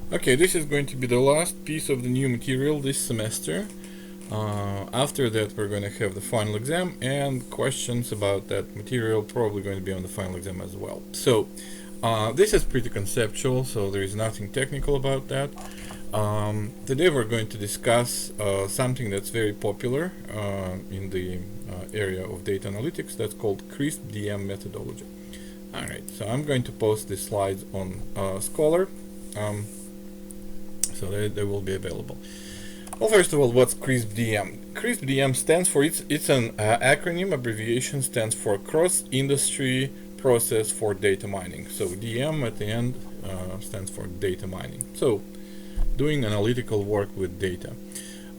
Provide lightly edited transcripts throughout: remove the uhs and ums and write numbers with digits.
Okay, this is going to be the last piece of the new material this semester. After that, we're going to have the final exam and questions about that material probably going to be on the final exam as well. So this is pretty conceptual, so there is nothing technical about that. Today we're going to discuss something that's very popular in the area of data analytics. That's called CRISP-DM methodology. Alright, so I'm going to post these slides on Scholar, so they will be available. Well, first of all, what's CRISP-DM? CRISP-DM stands for, it's an acronym, abbreviation stands for Cross-Industry Process for Data Mining. So DM at the end stands for data mining. So doing analytical work with data.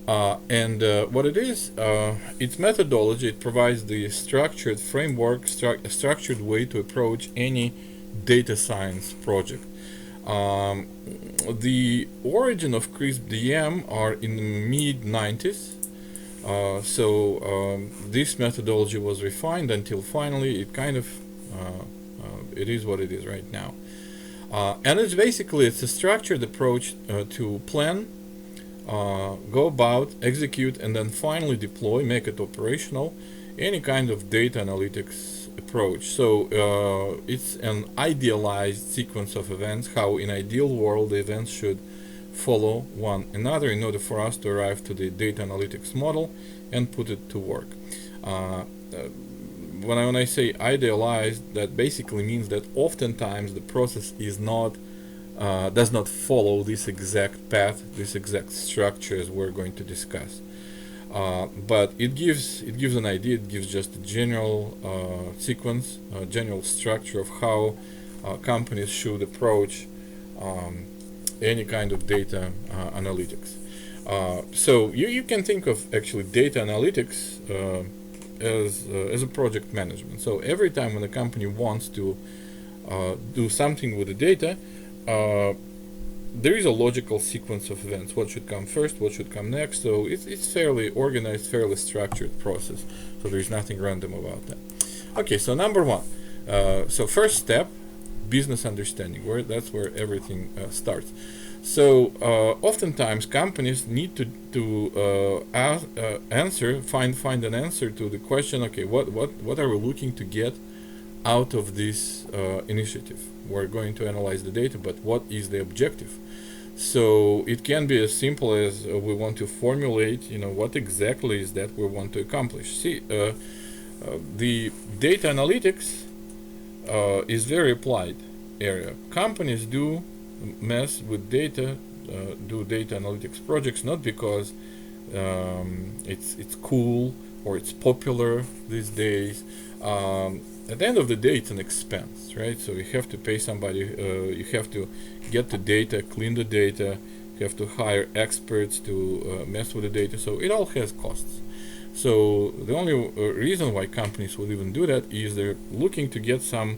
What it is, its methodology, it provides the structured framework, a structured way to approach any data science project. The origin of CRISP-DM are in the mid-90s. This methodology was refined until finally it kind of it is what it is right now. And it's a structured approach to plan, go about, execute, and then finally deploy, make it operational, any kind of data analytics approach. So it's an idealized sequence of events, how in ideal world the events should follow one another in order for us to arrive to the data analytics model and put it to work. When I say idealized, that basically means that oftentimes the process is not does not follow this exact path, this exact structure as we're going to discuss. But it gives an idea. It gives just a general sequence, general structure of how companies should approach any kind of data analytics. So you can think of actually data analytics as a project management. So every time when a company wants to do something with the data, there is a logical sequence of events. What should come first, what should come next. So it's fairly organized, fairly structured process. So there is nothing random about that. Okay, so number one. So first step, business understanding. That's where everything starts. So oftentimes companies need to find an answer to the question. Okay, what are we looking to get out of this initiative? We're going to analyze the data, but what is the objective? So it can be as simple as we want to formulate, what exactly is that we want to accomplish. See, the data analytics is very applied area. Companies do mess with data, do data analytics projects not because it's cool or it's popular these days. At the end of the day, it's an expense, right? So you have to pay somebody, you have to get the data, clean the data, you have to hire experts to mess with the data, so it all has costs. So the only reason why companies would even do that is they're looking to get some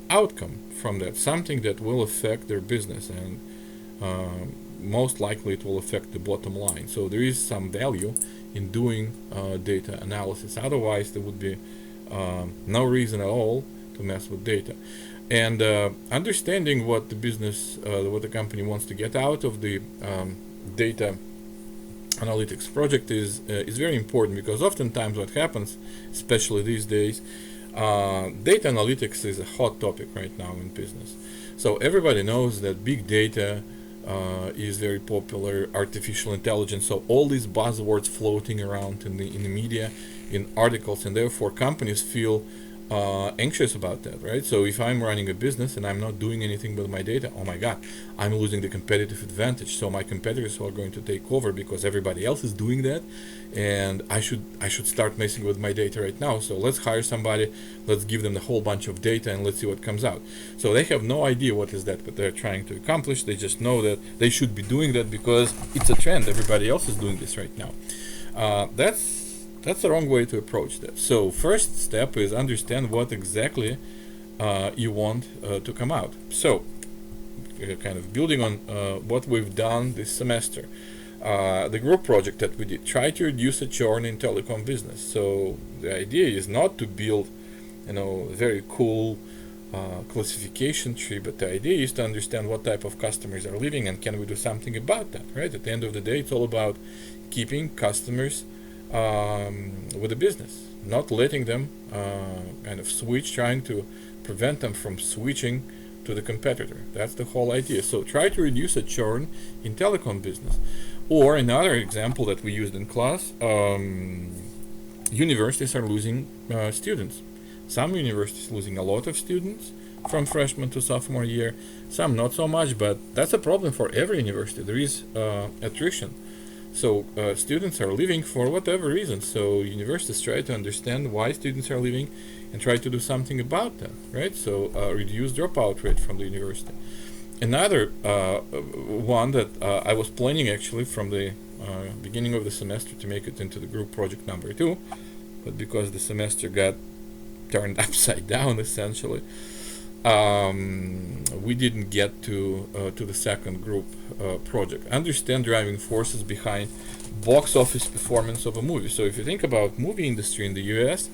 outcome from that, something that will affect their business, and most likely it will affect the bottom line. So there is some value in doing data analysis. Otherwise, there would be no reason at all to mess with data. And understanding what the business, what the company wants to get out of the data analytics project is very important, because oftentimes what happens, especially these days, data analytics is a hot topic right now in business. So everybody knows that big data is very popular, artificial intelligence, so all these buzzwords floating around in the media, in articles, and therefore companies feel anxious about that, right? So if I'm running a business and I'm not doing anything with my data, oh my god, I'm losing the competitive advantage. So my competitors are going to take over because everybody else is doing that, and I should start messing with my data right now. So let's hire somebody, let's give them a whole bunch of data, and let's see what comes out. So they have no idea what is that they're trying to accomplish. They just know that they should be doing that because it's a trend. Everybody else is doing this right now. That's the wrong way to approach that. So first step is understand what exactly you want to come out. So kind of building on what we've done this semester, the group project that we did, try to reduce the churn in telecom business. So the idea is not to build, very cool classification tree, but the idea is to understand what type of customers are leaving and can we do something about that, right? At the end of the day, it's all about keeping customers with the business, not letting them kind of switch, trying to prevent them from switching to the competitor. That's the whole idea. So try to reduce a churn in telecom business. Or another example that we used in class, universities are losing students. Some universities losing a lot of students from freshman to sophomore year, some not so much, but that's a problem for every university. There is attrition. So students are leaving for whatever reason. So universities try to understand why students are leaving and try to do something about that, right? So reduce dropout rate from the university. Another one that I was planning actually from the beginning of the semester to make it into the group project number 2, but because the semester got turned upside down essentially, we didn't get to the second group project. Understand driving forces behind box office performance of a movie. So if you think about movie industry in the US,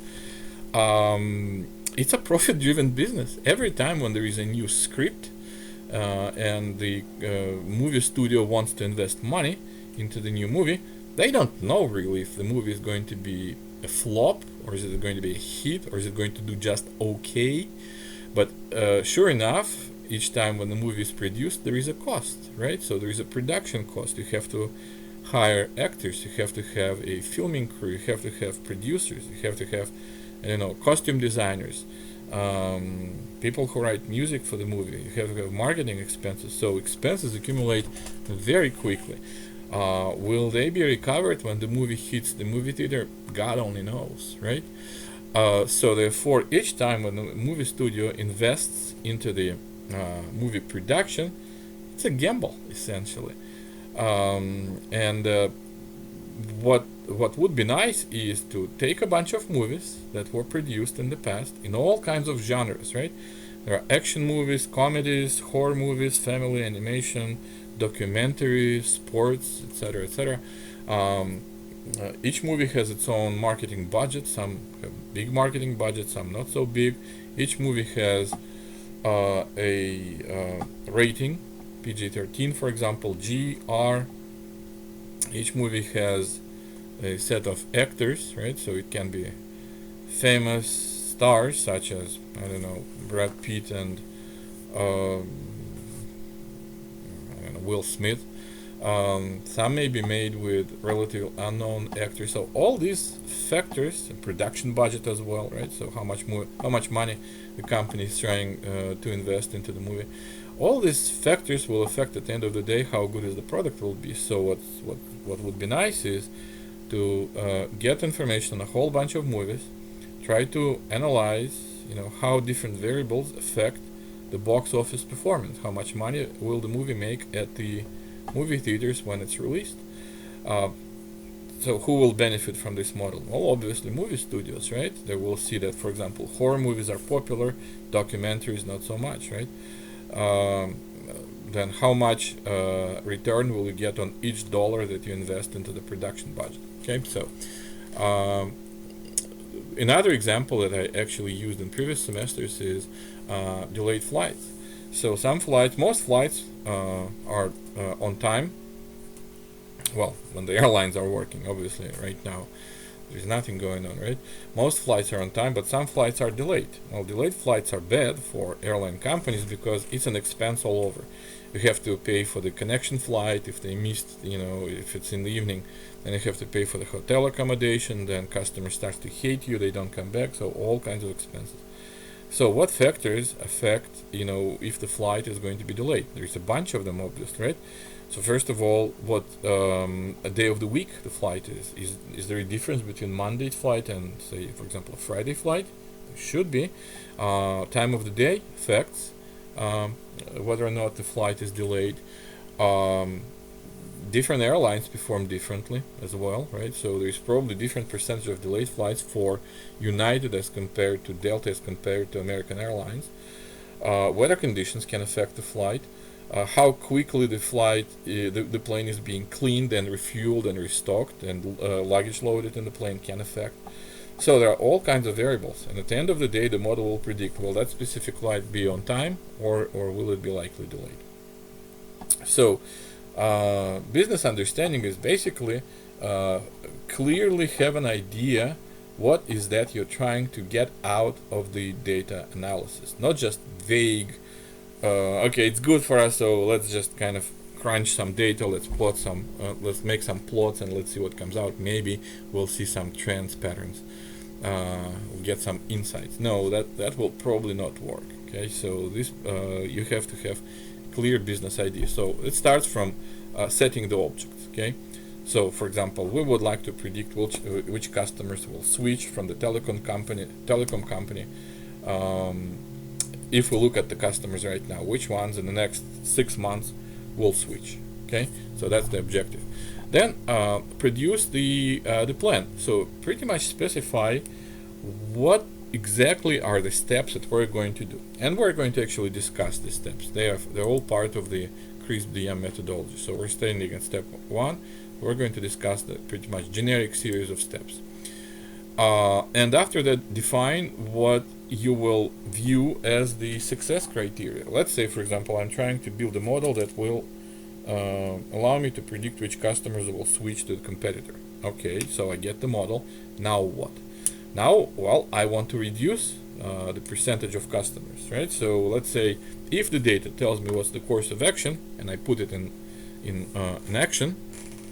it's a profit-driven business. Every time when there is a new script and the movie studio wants to invest money into the new movie, they don't know really if the movie is going to be a flop, or is it going to be a hit, or is it going to do just okay. But sure enough, each time when the movie is produced, there is a cost, right? So there is a production cost. You have to hire actors, you have to have a filming crew, you have to have producers, you have to have, costume designers, people who write music for the movie. You have to have marketing expenses. So expenses accumulate very quickly. Will they be recovered when the movie hits the movie theater? God only knows, right? So therefore, each time when the movie studio invests into the movie production, it's a gamble essentially. What would be nice is to take a bunch of movies that were produced in the past in all kinds of genres, right? There are action movies, comedies, horror movies, family animation, documentaries, sports, etc., etc. Each movie has its own marketing budget. Some have big marketing budget, some not so big. Each movie has a rating, PG-13 for example, G, R. Each movie has a set of actors, right? So it can be famous stars such as, I don't know, Brad Pitt and Will Smith. Some may be made with relatively unknown actors. So all these factors, and production budget as well, right? So how much money the company is trying to invest into the movie. All these factors will affect at the end of the day how good is the product will be. So what would be nice is to get information on a whole bunch of movies, try to analyze, how different variables affect the box office performance. How much money will the movie make at the movie theaters when it's released? So who will benefit from this model? Well, obviously movie studios, right? They will see that, for example, horror movies are popular, documentaries not so much, right? Then how much return will you get on each dollar that you invest into the production budget? Okay, so another example that I actually used in previous semesters is delayed flights. So most flights are on time. Well, when the airlines are working, obviously, right now there's nothing going on, right? Most flights are on time, but some flights are delayed. Well, delayed flights are bad for airline companies because it's an expense all over. You have to pay for the connection flight if they missed, if it's in the evening, then you have to pay for the hotel accommodation, then customers start to hate you, they don't come back, so all kinds of expenses. So what factors affect, if the flight is going to be delayed? There's a bunch of them, obviously, right? So first of all, what a day of the week the flight is. Is there a difference between Monday's flight and, say, for example, a Friday flight? There should be. Time of the day affects whether or not the flight is delayed. Different airlines perform differently as well, right? So there's probably different percentage of delayed flights for United as compared to Delta as compared to American Airlines. Weather conditions can affect the flight. How quickly the plane is being cleaned and refueled and restocked and luggage loaded in the plane can affect. So there are all kinds of variables, and at the end of the day, the model will predict, will that specific flight be on time, or will it be likely delayed? So business understanding is basically clearly have an idea what is that you're trying to get out of the data analysis, not just vague, okay, it's good for us, so let's just kind of crunch some data, let's plot some, let's make some plots and let's see what comes out. Maybe we'll see some trends, patterns, we'll get some insights. No, that will probably not work. Okay, so this you have to have clear business idea. So it starts from setting the objects. Okay, so for example, we would like to predict which customers will switch from the telecom company. If we look at the customers right now, which ones in the next 6 months will switch? Okay, so that's the objective. Then produce the plan. So pretty much specify what exactly are the steps that we're going to do, and we're going to actually discuss the steps. They're all part of the CRISP-DM methodology. So we're starting at step 1. We're going to discuss the pretty much generic series of steps, and after that, define what you will view as the success criteria. Let's say, for example, I'm trying to build a model that will allow me to predict which customers will switch to the competitor. Okay, so I get the model. Now what? Now, well, I want to reduce the percentage of customers, right? So let's say if the data tells me what's the course of action, and I put it in action,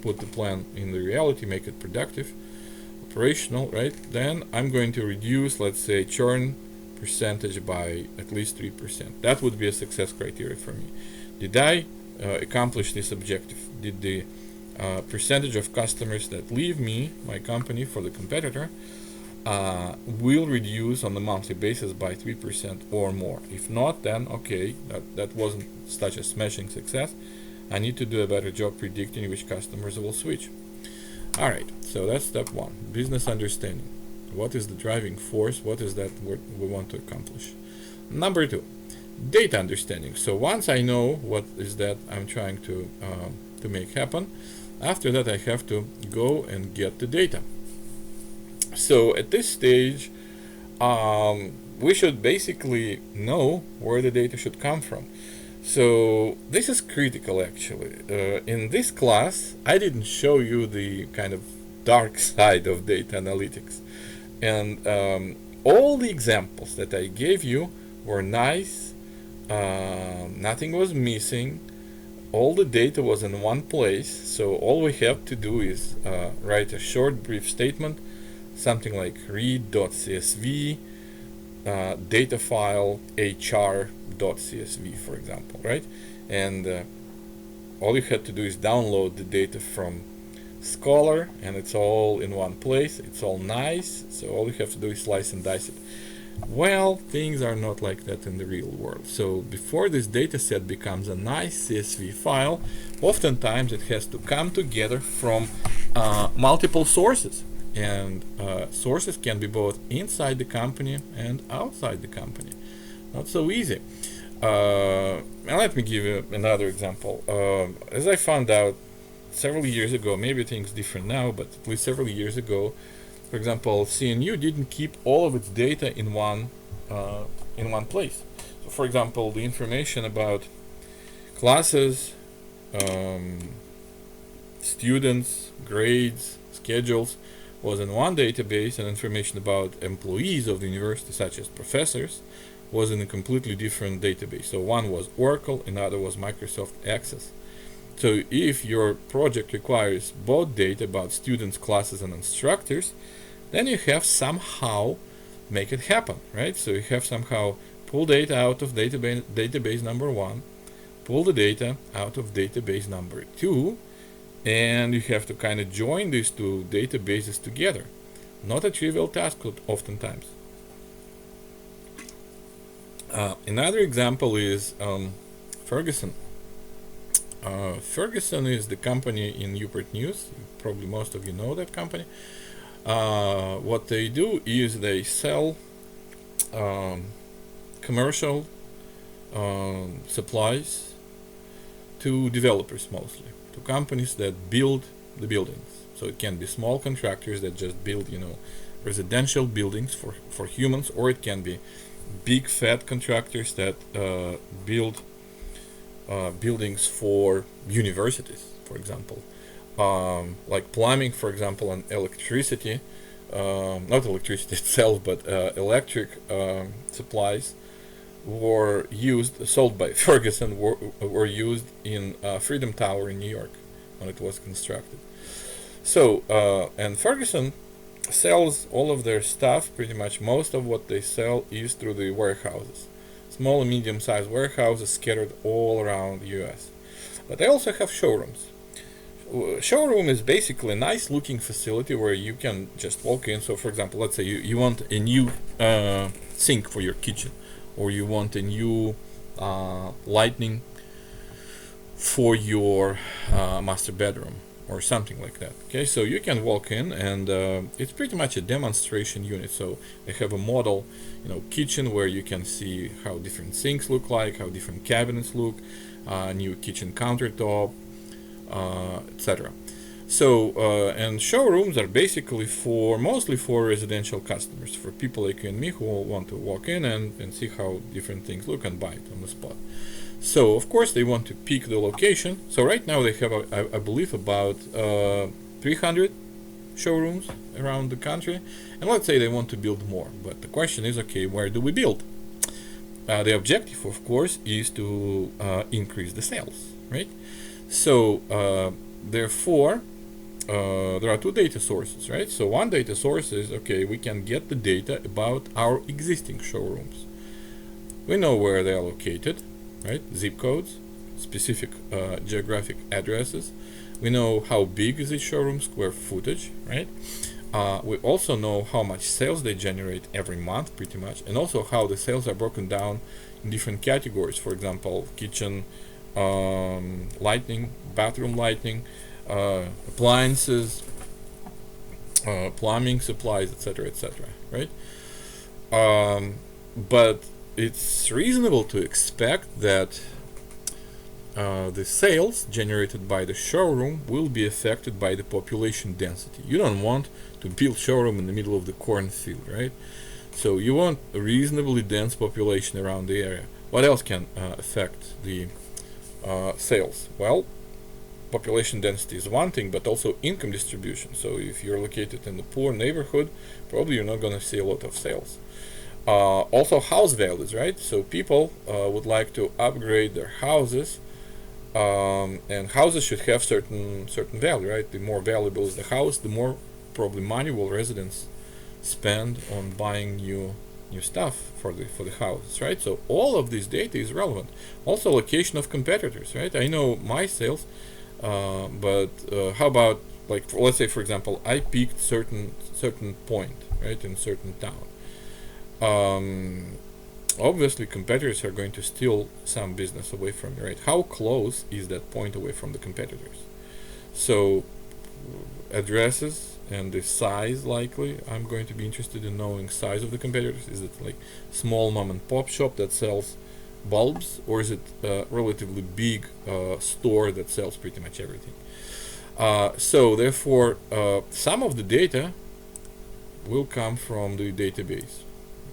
put the plan in the reality, make it productive, operational, right? Then I'm going to reduce, let's say, churn percentage by at least 3%. That would be a success criteria for me. Did I accomplish this objective? Did the percentage of customers that leave my company for the competitor, will reduce on a monthly basis by 3% or more? If not, then okay, that wasn't such a smashing success. I need to do a better job predicting which customers will switch. Alright, so that's step 1, business understanding. What is the driving force? What is that we want to accomplish? Number 2, data understanding. So once I know what is that I'm trying to make happen, after that I have to go and get the data. So at this stage, we should basically know where the data should come from. So this is critical, actually. In this class, I didn't show you the kind of dark side of data analytics. And all the examples that I gave you were nice, nothing was missing, all the data was in one place, so all we have to do is write a short brief statement, something like read.csv, data file hr.csv, for example, right? And all you had to do is download the data from Scholar, and it's all in one place, it's all nice, so all you have to do is slice and dice it. Well, things are not like that in the real world. So before this data set becomes a nice CSV file, oftentimes it has to come together from multiple sources. And sources can be both inside the company and outside the company. Not so easy. And let me give you another example. As I found out several years ago, maybe things different now, but at least several years ago, for example, CNU didn't keep all of its data in one place. So, for example, the information about classes, students, grades, schedules was in one database, and information about employees of the university, such as professors, was in a completely different database. So one was Oracle, another was Microsoft Access. So if your project requires both data about students, classes, and instructors, then you have somehow make it happen, right? So you have somehow pull data out of database number 1, pull the data out of database number 2, and you have to kind of join these two databases together. Not a trivial task oftentimes. Another example is Ferguson. Ferguson is the company in Newport News. Probably most of you know that company. What they do is they sell commercial supplies to developers, mostly to companies that build the buildings. So it can be small contractors that just build, residential buildings for humans, or it can be big fat contractors that build buildings for universities, for example, like plumbing, for example, and electricity, not electricity itself, but electric supplies were sold by Ferguson, were used in Freedom Tower in New York when it was constructed. So, and Ferguson sells all of their stuff, pretty much most of what they sell is through the warehouses. Small and medium-sized warehouses scattered all around the US. But they also have showrooms. Showroom is basically a nice looking facility where you can just walk in. So for example, let's say you want a new sink for your kitchen, or you want a new lighting for your master bedroom, or something like that. Okay, so you can walk in, and it's pretty much a demonstration unit. So they have a model, kitchen where you can see how different sinks look like, how different cabinets look, new kitchen countertop, etc. So and showrooms are basically mostly for residential customers, for people like you and me who want to walk in and see how different things look and buy it on the spot. So of course they want to pick the location. So right now they have, I believe, about 300 showrooms around the country, and let's say they want to build more. But the question is, okay, where do we build? The objective, of course, is to increase the sales, right? So therefore, there are two data sources, right? So one data source is, okay, we can get the data about our existing showrooms. We know where they are located, right? Zip codes, specific geographic addresses. We know how big is each showroom, square footage, right? We also know how much sales they generate every month, pretty much, and also how the sales are broken down in different categories. For example, kitchen lighting, bathroom lighting, appliances, plumbing supplies, etc., right? But it's reasonable to expect that the sales generated by the showroom will be affected by the population density. You don't want to build showroom in the middle of the cornfield, right? So you want a reasonably dense population around the area. What else can affect the sales? Well, population density is one thing, but also income distribution. So if you're located in a poor neighborhood, probably you're not going to see a lot of sales. Also house values, right? So people would like to upgrade their houses, and houses should have certain value, right? The more valuable is the house, the more probably money will residents spend on buying new stuff for the houses, right? So all of this data is relevant. Also location of competitors, right? I know my sales, but how about, like, let's say for example I picked certain point, right, in certain town. Obviously competitors are going to steal some business away from you, right? How close is that point away from the competitors? So addresses and the size, likely I'm going to be interested in knowing size of the competitors. Is it like small mom and pop shop that sells bulbs, or is it a relatively big store that sells pretty much everything? So therefore some of the data will come from the database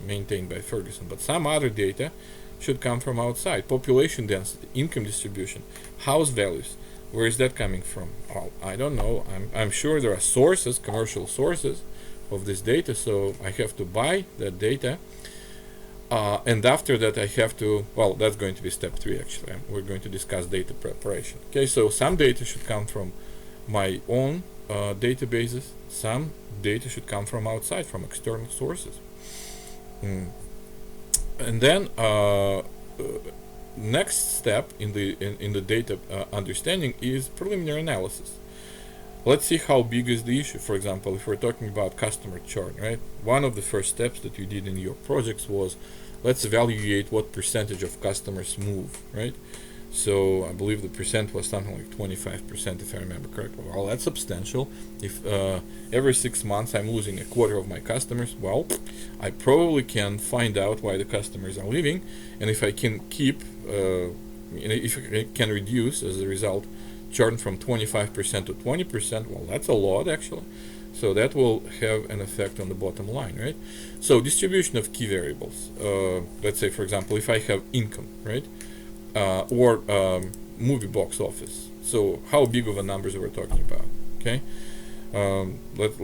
maintained by Ferguson, but some other data should come from outside. Population density, income distribution, house values, where is that coming from? Well, I don't know. I'm sure there are sources, commercial sources of this data, so I have to buy that data, and after that I have to, well, that's going to be step 3 actually. We're going to discuss data preparation. Okay, so some data should come from my own databases, some data should come from outside, from external sources. And then next step in the data understanding is preliminary analysis. Let's see how big is the issue. For example, if we're talking about customer churn, right? One of the first steps that you did in your projects was, let's evaluate what percentage of customers move, right? So I believe the percent was something like 25%, if I remember correctly. Well, that's substantial. If every 6 months I'm losing a quarter of my customers, well, I probably can find out why the customers are leaving, and if I can keep, if I can reduce as a result churn from 25% to 20%, well, that's a lot actually. So that will have an effect on the bottom line, right? So distribution of key variables. Let's say, for example, if I have income, right, or movie box office. So how big of a numbers we're talking about? Okay,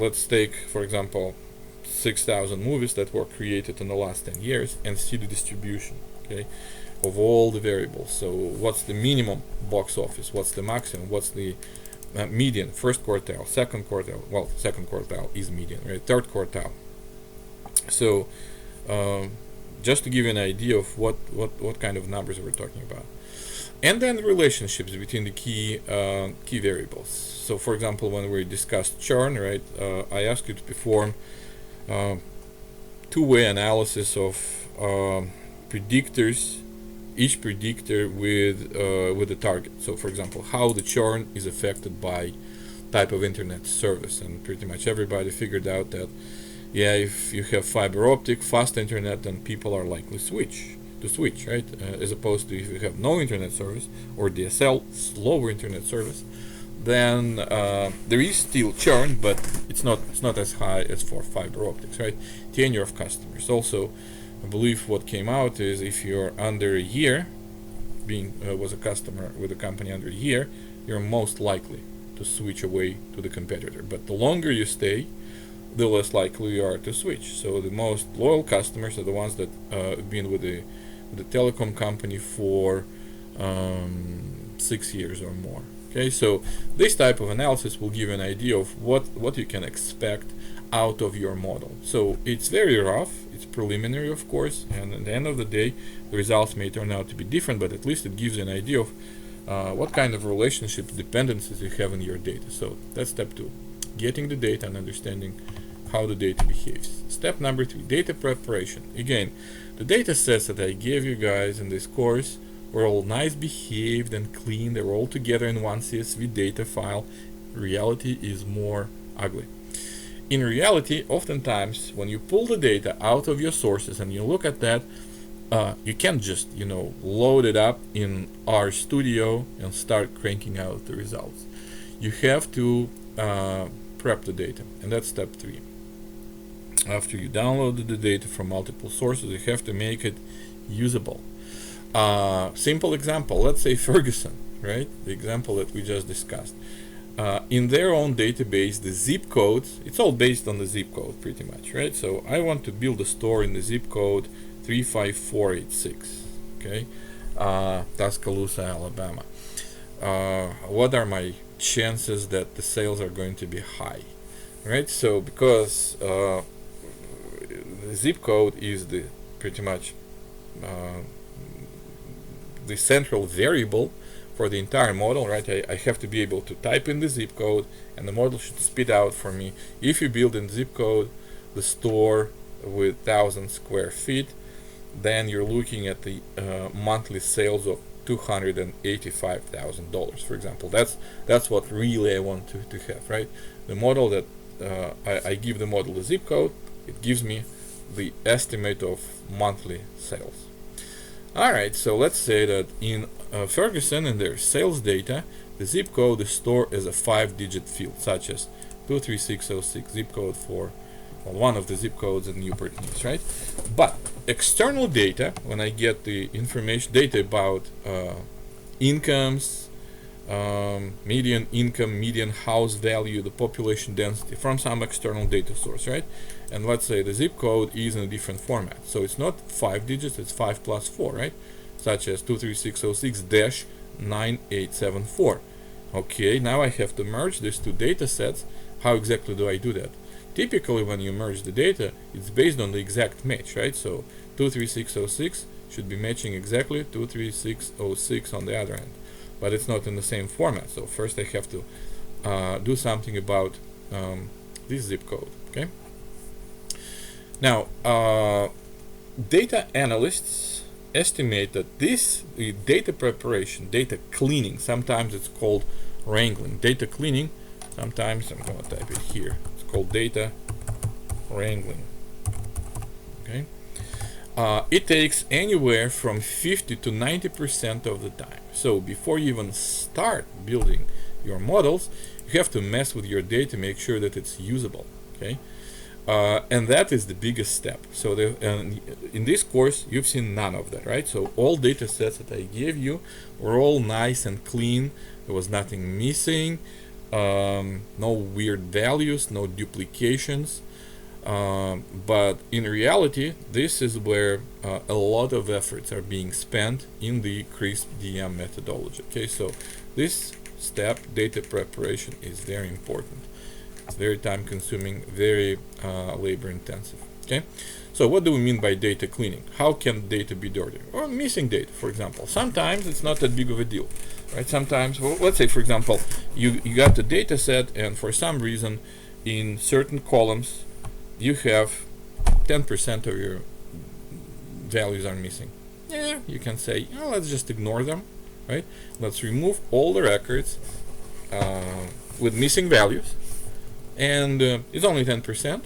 let's take, for example, 6,000 movies that were created in the last 10 years and see the distribution, okay, of all the variables. So what's the minimum box office? What's the maximum? What's the median? First quartile, second quartile. Well, second quartile is median, right? Third quartile. So just to give you an idea of what kind of numbers we're talking about. And then relationships between the key variables. So for example, when we discussed churn, right, I asked you to perform two-way analysis of predictors, each predictor with the target. So for example, how the churn is affected by type of internet service, and pretty much everybody figured out that, yeah, if you have fiber optic, fast internet, then people are likely to switch, right? As opposed to if you have no internet service or DSL, slower internet service, then there is still churn, but it's not as high as for fiber optics, right? Tenure of customers. Also, I believe what came out is if you're under a year, was a customer with a company under a year, you're most likely to switch away to the competitor. But the longer you stay, the less likely you are to switch. So the most loyal customers are the ones that have been with the telecom company for 6 years or more. Okay, so this type of analysis will give you an idea of what you can expect out of your model. So it's very rough, it's preliminary, of course, and at the end of the day, the results may turn out to be different, but at least it gives you an idea of what kind of relationship dependencies you have in your data. So that's step 2, getting the data and understanding how the data behaves. Step number 3, data preparation. Again, the data sets that I gave you guys in this course were all nice behaved and clean. They were all together in one CSV data file. Reality is more ugly. In reality, oftentimes when you pull the data out of your sources and you look at that, you can't just load it up in RStudio and start cranking out the results. You have to prep the data, and that's step 3. After you downloaded the data from multiple sources, you have to make it usable. Simple example, let's say Ferguson, right? The example that we just discussed. In their own database, the zip codes, it's all based on the zip code pretty much, right? So I want to build a store in the zip code 35486, okay? Tuscaloosa, Alabama. What are my chances that the sales are going to be high, right? So because the zip code is the pretty much the central variable for the entire model, right? I have to be able to type in the zip code and the model should spit out for me. If you build in zip code the store with 1,000 square feet, then you're looking at the monthly sales of $285,000, for example. That's what really I want to have, right? The model that I give the model the zip code, it gives me the estimate of monthly sales. Alright, so let's say that in Ferguson, in their sales data, the zip code is stored as a 5-digit field, such as 23606, zip code for one of the zip codes in Newport News, right? But external data, when I get the information, data about incomes, median income, median house value, the population density from some external data source, right? And let's say the zip code is in a different format. So it's not 5 digits, it's 5 plus 4, right? Such as 23606-9874. Okay, now I have to merge these two data sets. How exactly do I do that? Typically, when you merge the data, it's based on the exact match, right? So 23606 should be matching exactly 23606 on the other end. But it's not in the same format. So first I have to do something about this zip code, okay? Now, data analysts estimate that this data preparation, data cleaning, sometimes it's called wrangling. Data cleaning, sometimes I'm going to type it here. It's called data wrangling, okay? it takes anywhere from 50 to 90% of the time. So before you even start building your models, you have to mess with your data, make sure that it's usable. Okay, and that is the biggest step. So in this course, you've seen none of that, right? So all data sets that I gave you were all nice and clean. There was nothing missing, no weird values, no duplications. But in reality, this is where a lot of efforts are being spent in the CRISP DM methodology. Okay, so this step, data preparation, is very important. It's very time consuming, very labor intensive. Okay, so what do we mean by data cleaning? How can data be dirty? Or missing data, for example. Sometimes it's not that big of a deal, right? Sometimes, well, let's say, for example, you got the data set, and for some reason in certain columns you have 10% of your values are missing. Yeah, you can say, oh, let's just ignore them, right? Let's remove all the records with missing values, and it's only 10%.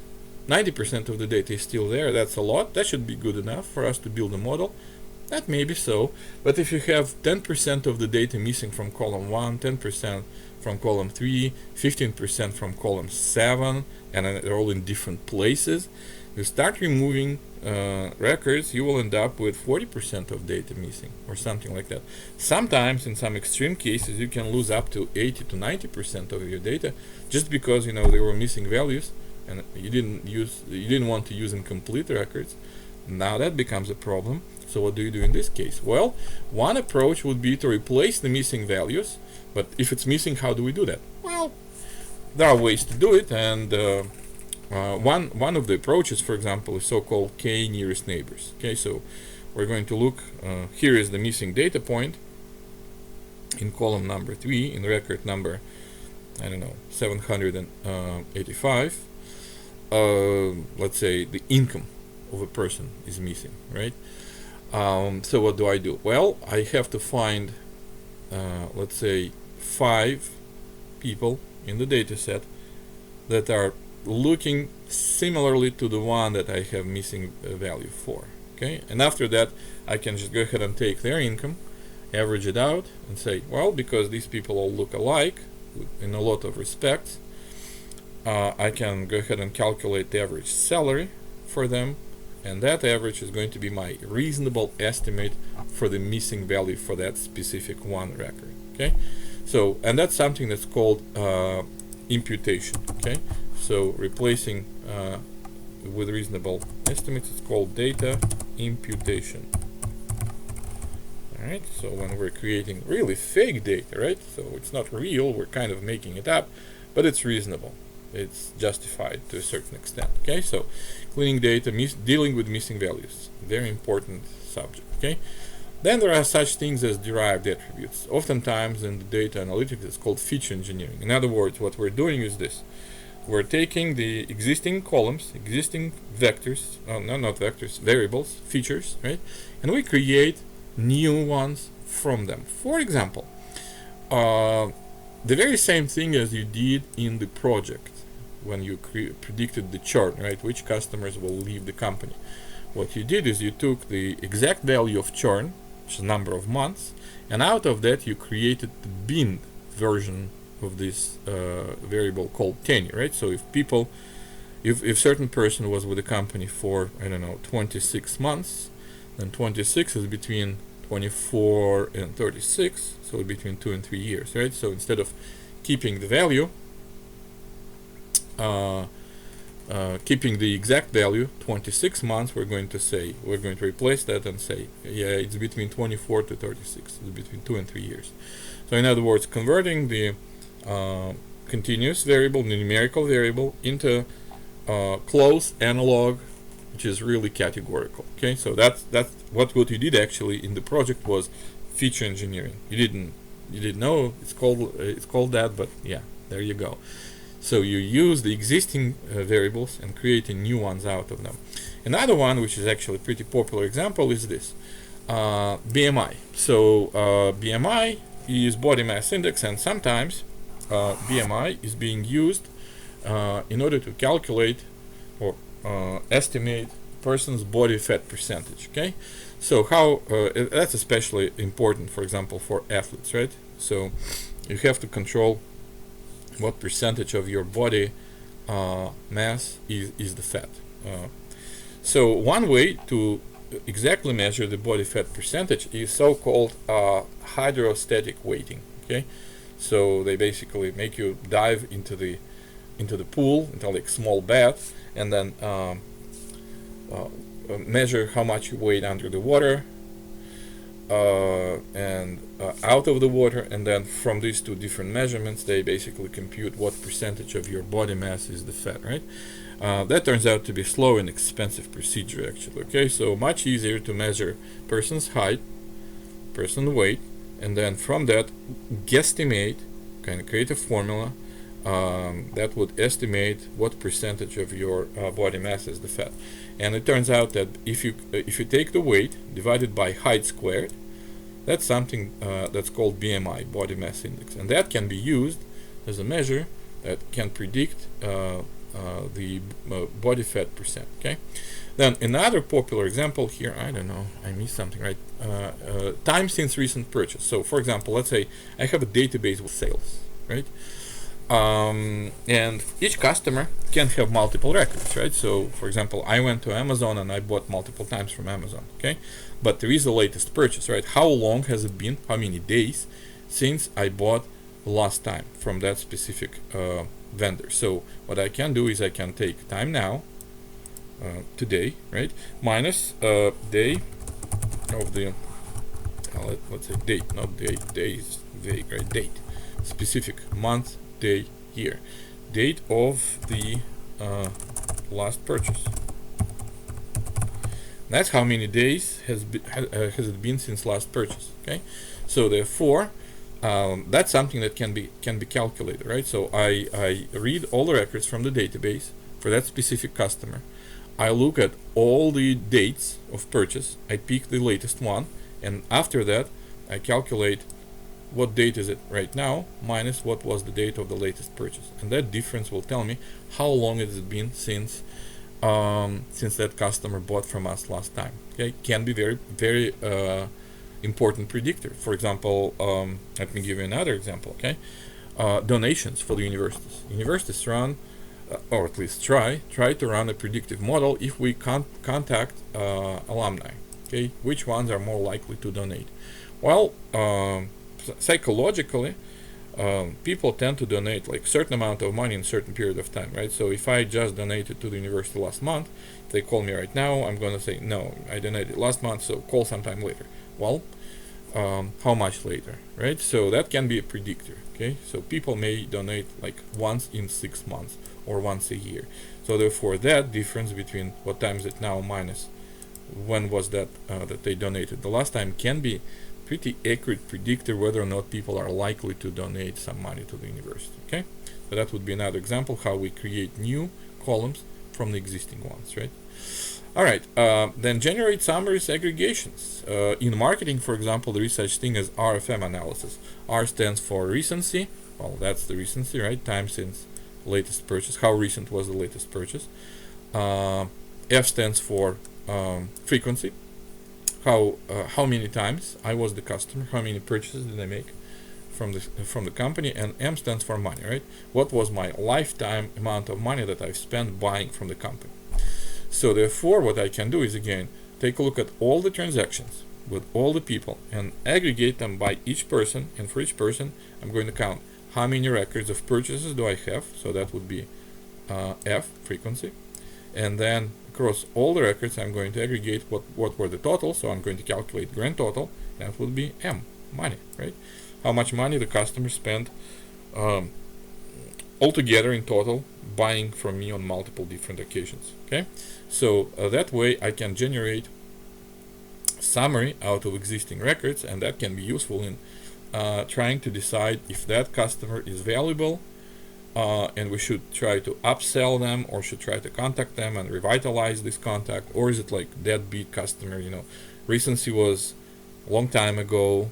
90% of the data is still there. That's a lot. That should be good enough for us to build a model. That may be so, but if you have 10% of the data missing from column 1, 10% from column 3, 15% from column 7, and they're all in different places, you start removing records, you will end up with 40% of data missing, or something like that. Sometimes, in some extreme cases, you can lose up to 80 to 90% of your data just because there were missing values, and you didn't want to use incomplete records. Now that becomes a problem. So what do you do in this case? Well, one approach would be to replace the missing values. But if it's missing, how do we do that? Well, there are ways to do it, and one of the approaches, for example, is so-called K nearest neighbors. Okay, so we're going to look. Here is the missing data point in column number 3 in record number, I don't know, 785. Let's say the income of a person is missing, right? So what do? Well, I have to find, let's say, 5 people in the data set that are looking similarly to the one that I have missing value for. Okay, and after that, I can just go ahead and take their income, average it out, and say, well, because these people all look alike in a lot of respects, I can go ahead and calculate the average salary for them, and that average is going to be my reasonable estimate for the missing value for that specific one record. Okay, so, and that's something that's called imputation. Okay, so replacing with reasonable estimates, it's called data imputation. Alright, so when we're creating really fake data, right, so it's not real, we're kind of making it up, but it's reasonable, it's justified to a certain extent. Okay, so cleaning data, dealing with missing values, very important subject. Okay, then there are such things as derived attributes. Oftentimes in the data analytics it's called feature engineering. In other words, what we're doing is this: we're taking the existing columns, existing vectors, not vectors, variables, features, right, and we create new ones from them. For example, the very same thing as you did in the project when you predicted the churn, right, which customers will leave the company. What you did is you took the exact value of churn, which is number of months, and out of that you created the binned version of this variable called tenure, right? So if certain person was with the company for, I don't know, 26 months, then 26 is between 24 and 36, so between 2 and 3 years, right? So instead of keeping the value, keeping the exact value 26 months, we're going to replace that and say, yeah, it's between 24 to 36, it's between 2 and 3 years. So in other words, converting the continuous variable, the numerical variable, into close analog, which is really categorical. Okay, so that's what you did actually in the project was feature engineering. You didn't know it's called that, but yeah, there you go. So you use the existing variables and creating new ones out of them. Another one, which is actually a pretty popular example, is this BMI. So BMI is body mass index, and sometimes BMI is being used in order to calculate or estimate person's body fat percentage. Okay, so how that's especially important, for example, for athletes, right? So you have to control what percentage of your body mass is the fat. So one way to exactly measure the body fat percentage is so-called hydrostatic weighting. Okay, so they basically make you dive into the pool, into like small bath, and then measure how much you weigh under the water and out of the water, and then from these two different measurements they basically compute what percentage of your body mass is the fat, right? That turns out to be slow and expensive procedure actually. Okay, so much easier to measure person's height, person weight, and then from that guesstimate, kind of create a formula that would estimate what percentage of your body mass is the fat. And it turns out that if you take the weight divided by height squared, that's something that's called BMI, body mass index, and that can be used as a measure that can predict the body fat percent. Okay. Then another popular example here, I don't know, I missed something, right? Time since recent purchase. So for example, let's say I have a database with sales, right? And each customer can have multiple records, right? So for example, I went to Amazon and I bought multiple times from Amazon, okay? But there is the latest purchase, right? How long has it been, how many days since I bought last time from that specific vendor? So what I can do is I can take time now, today, right, minus day of the let's say date, not date, days vague, right? Date, specific, month, day, year, date of the last purchase. That's how many days has it been since last purchase. Okay, so therefore that's something that can be calculated, right? So I read all the records from the database for that specific customer. I look at all the dates of purchase, I pick the latest one, and after that I calculate what date is it right now minus what was the date of the latest purchase, and that difference will tell me how long has it been since that customer bought from us last time. Okay, can be very important predictor. For example, let me give you another example. Okay, donations for the universities. Universities run, or at least try to run a predictive model if we contact alumni. Okay, which ones are more likely to donate? Well, psychologically, people tend to donate like certain amount of money in a certain period of time, right? So if I just donated to the university last month, if they call me right now, I'm going to say, no, I donated last month, so call sometime later. Well, how much later, right? So that can be a predictor. Okay, so people may donate like once in 6 months or once a year. So therefore that difference between what time is it now minus when was that that they donated the last time can be pretty accurate predictor whether or not people are likely to donate some money to the university. Okay, so that would be another example how we create new columns from the existing ones, right? All right, then generate summaries, aggregations. In marketing, for example, there is such thing as RFM analysis. R stands for recency. Well, that's the recency, right? Time since latest purchase. How recent was the latest purchase? F stands for frequency. How many times I was the customer? How many purchases did I make from the company? And M stands for money, right? What was my lifetime amount of money that I've spent buying from the company? So therefore, what I can do is again take a look at all the transactions with all the people and aggregate them by each person. And for each person, I'm going to count how many records of purchases do I have. So that would be F, frequency. And then across all the records, I'm going to aggregate what were the totals. So I'm going to calculate grand total. That would be M, money, right? How much money the customer spent altogether in total buying from me on multiple different occasions. Okay, so that way I can generate summary out of existing records, and that can be useful in trying to decide if that customer is valuable and we should try to upsell them or should try to contact them and revitalize this contact, or is it like deadbeat customer, you know, recency was a long time ago,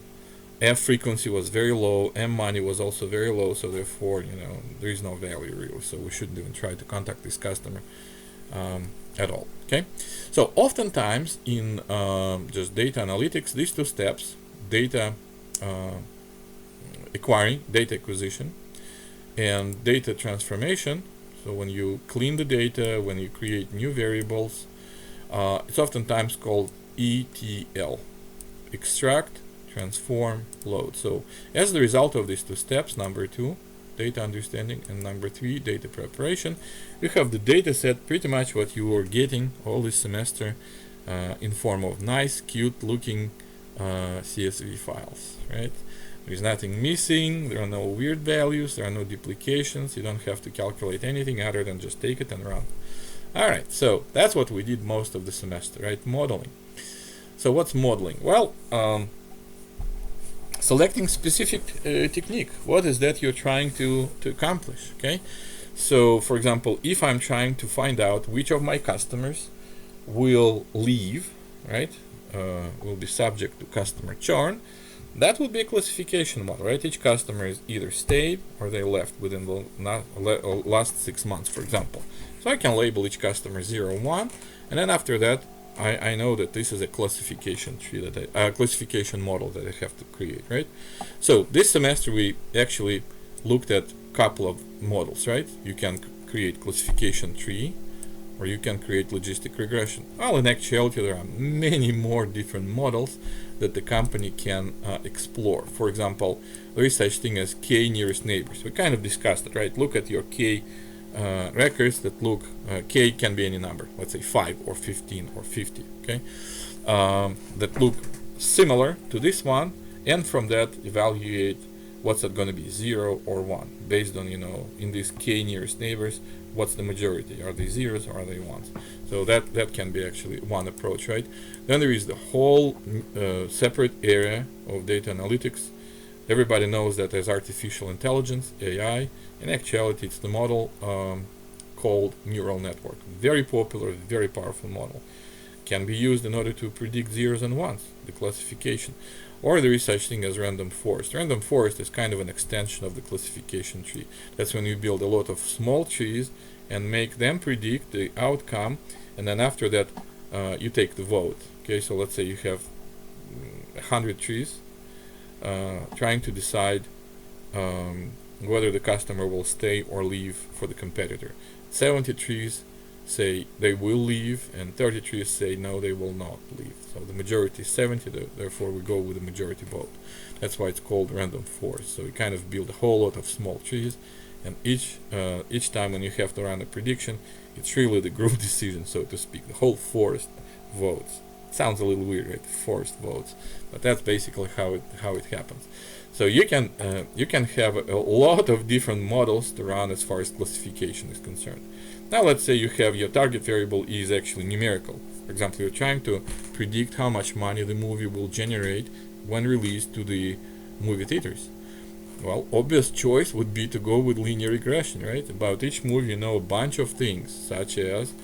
F frequency was very low, M money was also very low, so therefore, you know, there is no value really, so we shouldn't even try to contact this customer at all. Okay, so oftentimes in just data analytics, these two steps, data acquiring, data acquisition, and data transformation. So when you clean the data, when you create new variables, it's oftentimes called ETL, extract, transform, load. So as the result of these two steps, number 2, data understanding, and number 3, data preparation, you have the data set, pretty much what you were getting all this semester in form of nice, cute looking CSV files, right? There's nothing missing, there are no weird values, there are no duplications, you don't have to calculate anything other than just take it and run. Alright, so that's what we did most of the semester, right? Modeling. So what's modeling? Well, selecting specific technique. What is that you're trying to accomplish, okay? So, for example, if I'm trying to find out which of my customers will leave, right, will be subject to customer churn, that would be a classification model, right? Each customer is either stayed or they left within the last 6 months, for example. So I can label each customer 0, 1, and then after that, I know that this is a classification tree that classification model that I have to create, right? So this semester we actually looked at a couple of models, right? You can create classification tree, or you can create logistic regression. Well, in actuality, there are many more different models that the company can explore. For example, there is such thing as K nearest neighbors. We kind of discussed it, right? Look at your K records that look, K can be any number, let's say 5 or 15 or 50, okay? That look similar to this one, and from that evaluate what's that going to be, 0 or 1, based on, you know, in these K nearest neighbors, what's the majority? Are they zeros or are they ones? So that can be actually one approach, right? Then there is the whole separate area of data analytics. Everybody knows that there's artificial intelligence, AI. In actuality, it's the model called neural network. Very popular, very powerful model. Can be used in order to predict zeros and ones, the classification. Or there is such thing as random forest. Random forest is kind of an extension of the classification tree. That's when you build a lot of small trees and make them predict the outcome, and then after that you take the vote. Okay, so let's say you have 100 trees trying to decide whether the customer will stay or leave for the competitor. 70 trees say they will leave, and 30 trees say no, they will not leave. So the majority is 70, therefore we go with the majority vote. That's why it's called random forest. So you kind of build a whole lot of small trees, and each time when you have to run a prediction, it's really the group decision, so to speak. The whole forest votes. It sounds a little weird, right? Forest votes, but that's basically how it happens. So you can have a lot of different models to run as far as classification is concerned. Now let's say you have your target variable is actually numerical. For example, you're trying to predict how much money the movie will generate when released to the movie theaters. Well, obvious choice would be to go with linear regression, right? About each movie you know a bunch of things, such as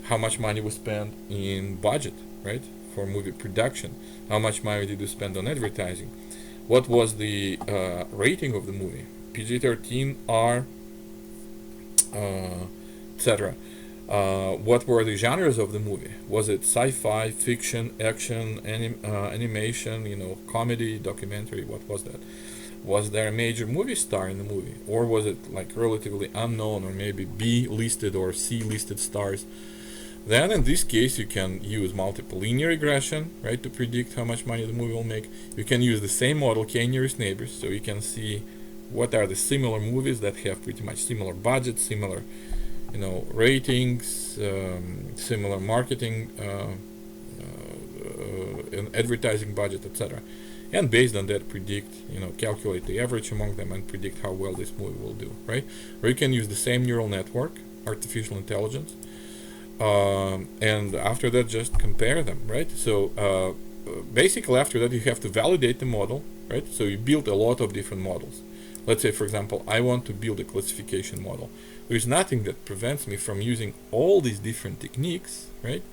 how much money was spent in budget, right, for movie production, how much money did you spend on advertising, what was the rating of the movie, PG-13, R, etc. What were the genres of the movie? Was it sci-fi, fiction, action, animation, you know, comedy, documentary? What was that? Was there a major movie star in the movie, or was it like relatively unknown, or maybe B-listed or C-listed stars? Then in this case you can use multiple linear regression, right, to predict how much money the movie will make. You can use the same model, K nearest neighbors, so you can see what are the similar movies that have pretty much similar budgets, similar, you know, ratings, similar marketing and advertising budget, etc. And based on that predict, you know, calculate the average among them and predict how well this movie will do, right? Or you can use the same neural network, artificial intelligence, and after that just compare them, right? So basically after that you have to validate the model, right? So you build a lot of different models. Let's say, for example, I want to build a classification model. There's nothing that prevents me from using all these different techniques, right,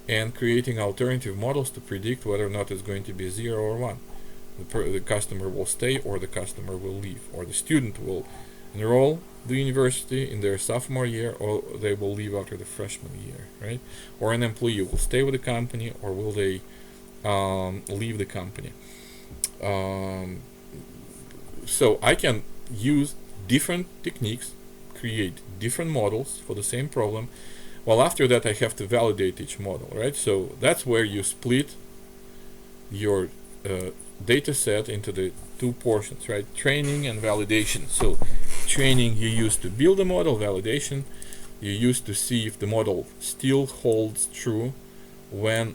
and creating alternative models to predict whether or not it's going to be a 0 or 1. The customer will stay or the customer will leave, or the student will enroll the university in their sophomore year, or they will leave after the freshman year, right? Or an employee will stay with the company, or will they leave the company. So I can use different techniques, create different models for the same problem. Well, after that I have to validate each model, right? So that's where you split your data set into the two portions, right? Training and validation. So training you use to build a model, validation you use to see if the model still holds true when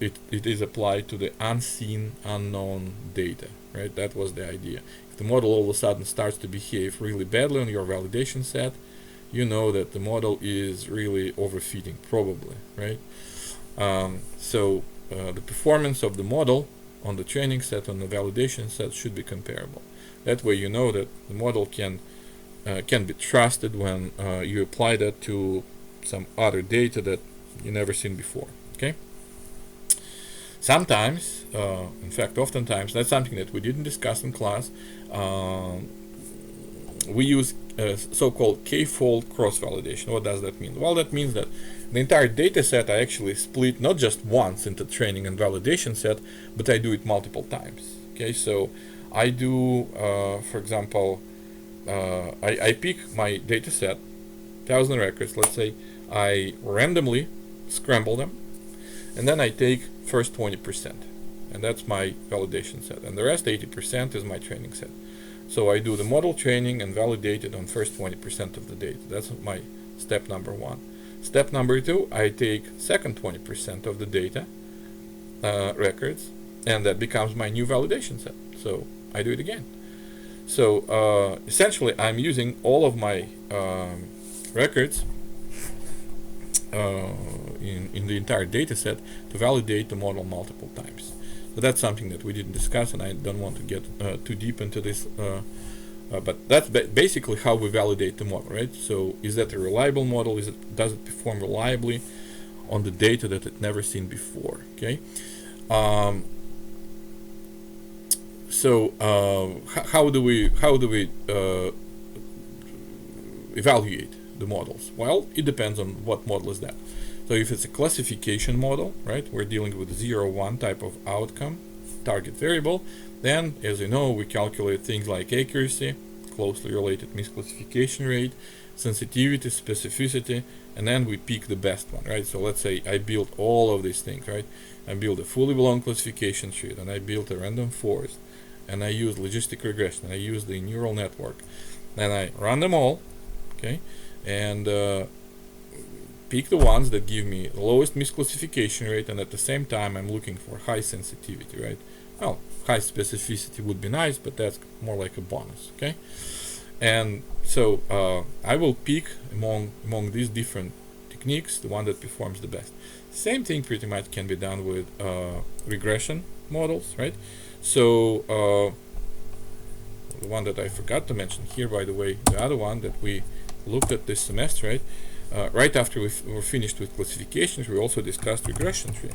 it is applied to the unseen, unknown data, right? That was the idea. If the model all of a sudden starts to behave really badly on your validation set, you know that the model is really overfitting, probably, right? The performance of the model on the training set, on the validation set, should be comparable. That way you know that the model can be trusted when you apply that to some other data that you never seen before, okay? Sometimes, in fact oftentimes, that's something that we didn't discuss in class, we use so-called Kfold Crossvalidation. What does that mean? Well, that means that the entire data set I actually split not just once into training and validation set, but I do it multiple times. Okay, so I do, for example, I pick my data set, 1,000 records, let's say, I randomly scramble them, and then I take first 20%, and that's my validation set, and the rest 80% is my training set. So I do the model training and validate it on first 20% of the data. That's my step number one. Step number two, I take second 20% of the data records, and that becomes my new validation set. So I do it again. So essentially I'm using all of my records in the entire data set to validate the model multiple times. So that's something that we didn't discuss, and I don't want to get too deep into this, but that's basically how we validate the model, right? So is that a reliable model? Does it perform reliably on the data that it never seen before? Okay. How do we evaluate the models? Well, it depends on what model is that. So if it's a classification model, right, we're dealing with 0-1 type of outcome, target variable, then, as you know, we calculate things like accuracy, closely related misclassification rate, sensitivity, specificity, and then we pick the best one, right? So let's say I built all of these things, right? I built a fully blown classification tree, and I built a random forest, and I used logistic regression, and I used the neural network, and I run them all, okay, and pick the ones that give me the lowest misclassification rate, and at the same time I'm looking for high sensitivity, right? Well, high specificity would be nice, but that's more like a bonus, okay? And so I will pick among these different techniques the one that performs the best. Same thing pretty much can be done with regression models, right? So the one that I forgot to mention here, by the way, the other one that we looked at this semester, right? Right after we were finished with classifications, we also discussed regression tree.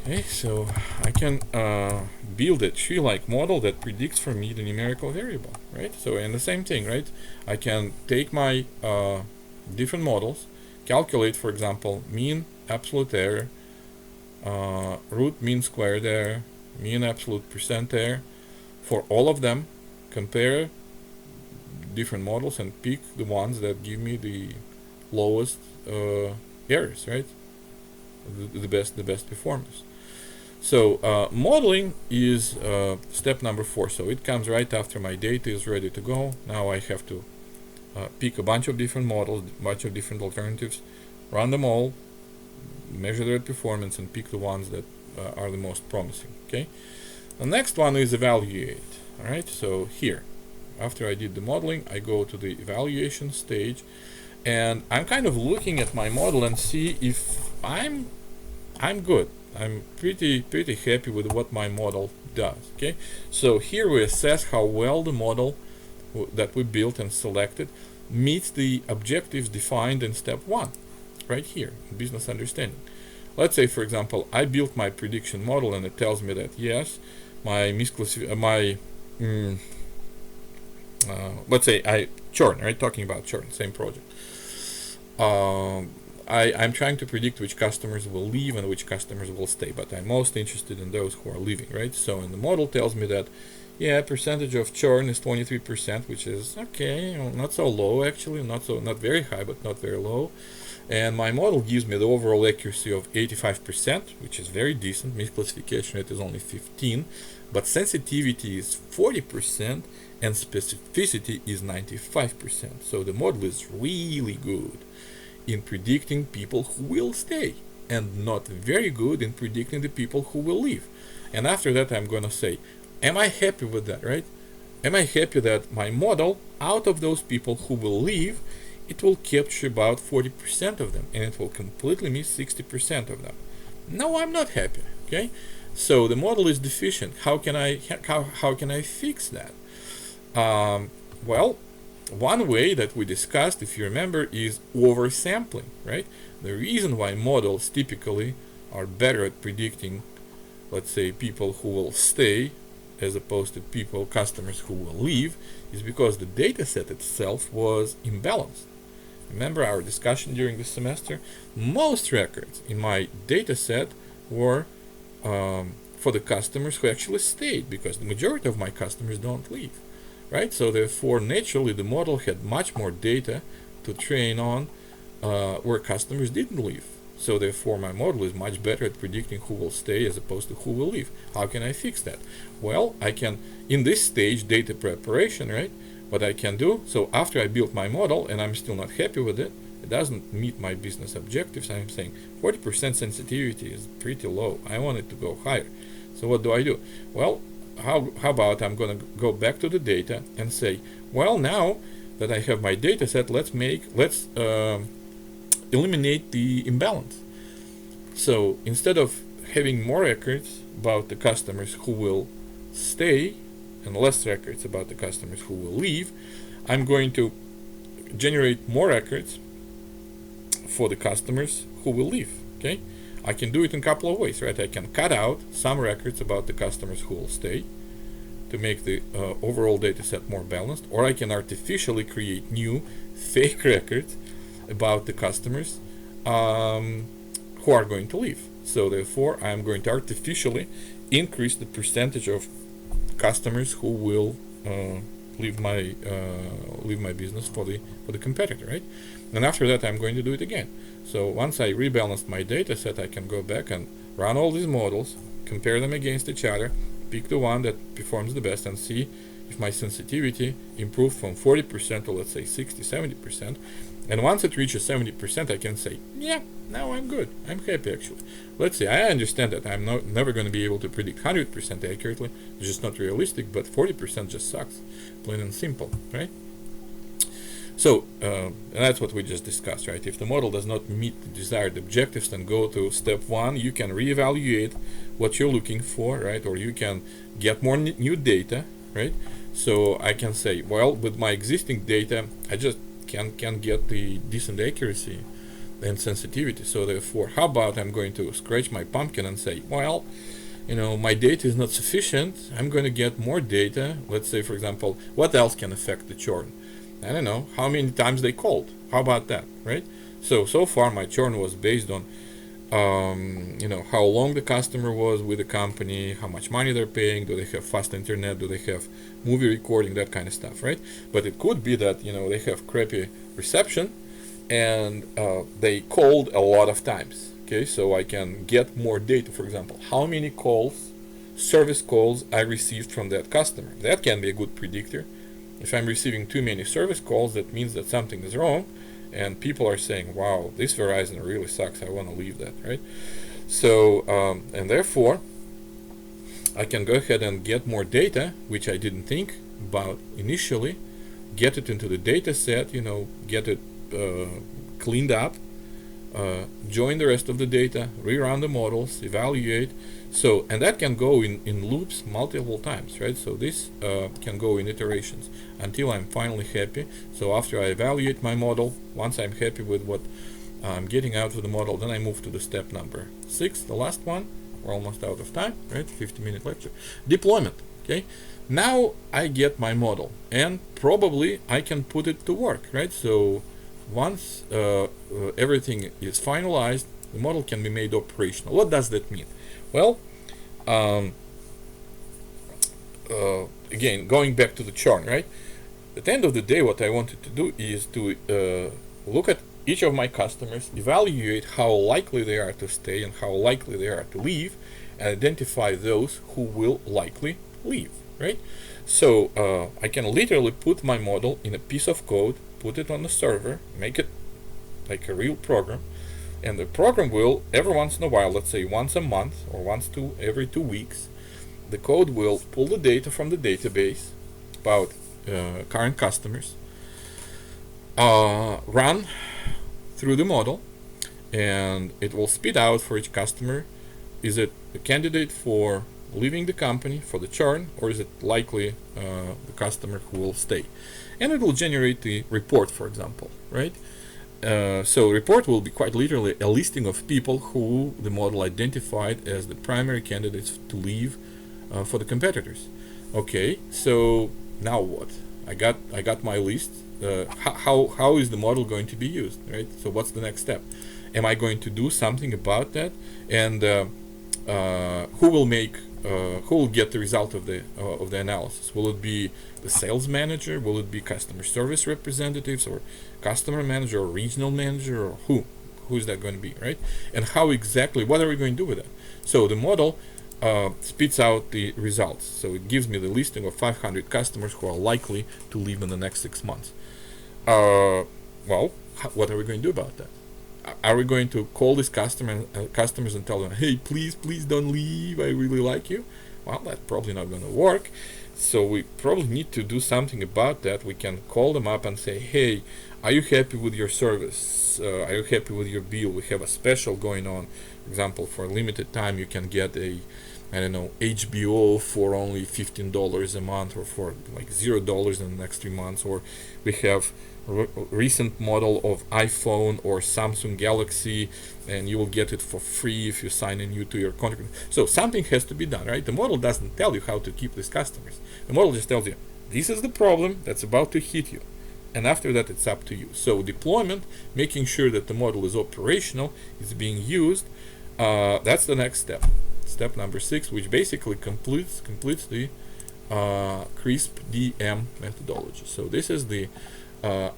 Okay, so I can build a tree-like model that predicts for me the numerical variable, right? So, and the same thing, right? I can take my different models, calculate, for example, mean absolute error, root mean squared error, mean absolute percent error for all of them, compare different models and pick the ones that give me the lowest errors, right? The best performance. So modeling is step number 4. So it comes right after my data is ready to go. Now I have to pick a bunch of different models, a bunch of different alternatives, run them all, measure their performance, and pick the ones that are the most promising. Okay. The next one is evaluate. All right. So here, after I did the modeling, I go to the evaluation stage, and I'm kind of looking at my model and see if I'm good. I'm pretty happy with what my model does. Okay, so here we assess how well the model that we built and selected meets the objectives defined in step 1, right here, business understanding. Let's say, for example, I built my prediction model and it tells me that yes, my let's say churn, right? Talking about churn, same project. I'm trying to predict which customers will leave and which customers will stay, but I'm most interested in those who are leaving, right? So, and the model tells me that, yeah, percentage of churn is 23%, which is okay, not so low actually, not very high, but not very low. And my model gives me the overall accuracy of 85%, which is very decent. Misclassification rate is only 15, but sensitivity is 40% and specificity is 95%. So the model is really good in predicting people who will stay and not very good in predicting the people who will leave. And after that, I'm going to say, am I happy with that, right? Am I happy that my model, out of those people who will leave, it will capture about 40% of them and it will completely miss 60% of them? No, I'm not happy, okay? So the model is deficient. How can I fix that? Well, one way that we discussed, if you remember, is oversampling, right? The reason why models typically are better at predicting, let's say, people who will stay as opposed to customers who will leave, is because the data set itself was imbalanced. Remember our discussion during this semester? Most records in my data set were for the customers who actually stayed, because the majority of my customers don't leave. Right, so therefore, naturally, the model had much more data to train on where customers didn't leave. So therefore, my model is much better at predicting who will stay as opposed to who will leave. How can I fix that? Well, I can, in this stage, data preparation, right? What I can do, so after I built my model and I'm still not happy with it, it doesn't meet my business objectives, I'm saying 40% sensitivity is pretty low. I want it to go higher. So what do? Well, how about I'm going to go back to the data and say, well, now that I have my data set, let's eliminate the imbalance. So instead of having more records about the customers who will stay and less records about the customers who will leave, I'm going to generate more records for the customers who will leave. Okay, I can do it in a couple of ways, right? I can cut out some records about the customers who will stay to make the overall data set more balanced, or I can artificially create new fake records about the customers who are going to leave. So therefore, I'm going to artificially increase the percentage of customers who will leave my business for the competitor, right? And after that, I'm going to do it again. So once I rebalanced my data set, I can go back and run all these models, compare them against each other, pick the one that performs the best, and see if my sensitivity improved from 40% to, let's say, 60-70%. And once it reaches 70%, I can say, yeah, now I'm good. I'm happy, actually. Let's say I understand that I'm never going to be able to predict 100% accurately. It's just not realistic, but 40% just sucks, plain and simple, right? So, and that's what we just discussed, right? If the model does not meet the desired objectives, then go to step 1. You can reevaluate what you're looking for, right? Or you can get more new data, right? So I can say, well, with my existing data, I just can get the decent accuracy and sensitivity. So therefore, how about I'm going to scratch my pumpkin and say, well, my data is not sufficient. I'm going to get more data. Let's say, for example, what else can affect the churn? I don't know, how many times they called. How about that, right? So far my churn was based on, how long the customer was with the company, how much money they're paying, do they have fast internet, do they have movie recording, that kind of stuff, right? But it could be that, they have crappy reception and they called a lot of times. Okay, so I can get more data, for example, how many calls, service calls I received from that customer. That can be a good predictor. If I'm receiving too many service calls, that means that something is wrong, and people are saying, wow, this Verizon really sucks, I want to leave that, right? So, and therefore, I can go ahead and get more data, which I didn't think about initially, get it into the data set, get it cleaned up, join the rest of the data, rerun the models, evaluate. So, and that can go in loops multiple times, right? So this can go in iterations until I'm finally happy. So after I evaluate my model, once I'm happy with what I'm getting out of the model, then I move to the step number 6, the last one. We're almost out of time, right? 50-minute lecture. Deployment. Okay, now I get my model, and probably I can put it to work, right? So once everything is finalized, the model can be made operational. What does that mean? Well, um, again, going back to the chart, right? At the end of the day, what I wanted to do is to look at each of my customers, evaluate how likely they are to stay and how likely they are to leave, and identify those who will likely leave, right? So I can literally put my model in a piece of code, put it on the server, make it like a real program, and the program will, every once in a while, let's say once a month or every 2 weeks, the code will pull the data from the database about current customers, run through the model, and it will spit out for each customer, is it a candidate for leaving the company, for the churn, or is it likely the customer who will stay? And it will generate the report, for example, right? So report will be quite literally a listing of people who the model identified as the primary candidates to leave for the competitors. Okay, so now what? I got my list. How is the model going to be used, right? So what's the next step? Am I going to do something about that? And who will get the result of the analysis? Will it be the sales manager? Will it be customer service representatives, or customer manager, or regional manager, or who is that going to be, right? And how exactly, what are we going to do with that? So the model spits out the results. So it gives me the listing of 500 customers who are likely to leave in the next 6 months. Well, what are we going to do about that? Are we going to call these customers and tell them, hey, please don't leave, I really like you? Well, that's probably not going to work. So we probably need to do something about that. We can call them up and say, hey, are you happy with your service? Are you happy with your bill? We have a special going on. For example, for a limited time, you can get a, I don't know, HBO for only $15 a month, or for like $0 in the next 3 months. Or we have recent model of iPhone or Samsung Galaxy, and you will get it for free if you sign in to your contract. So something has to be done, right? The model doesn't tell you how to keep these customers. The model just tells you, this is the problem that's about to hit you, and after that it's up to you. So deployment, making sure that the model is operational, is being used, that's the next step. Step number 6, which basically completes the CRISP DM methodology. So this is the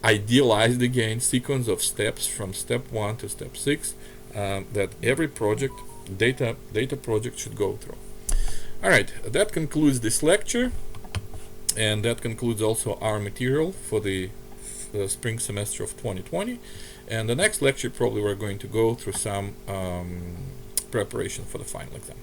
idealized, again, sequence of steps from step 1 to step 6 that every project, data project, should go through. Alright, that concludes this lecture, and that concludes also our material for the spring semester of 2020. And the next lecture, probably we're going to go through some preparation for the final exam.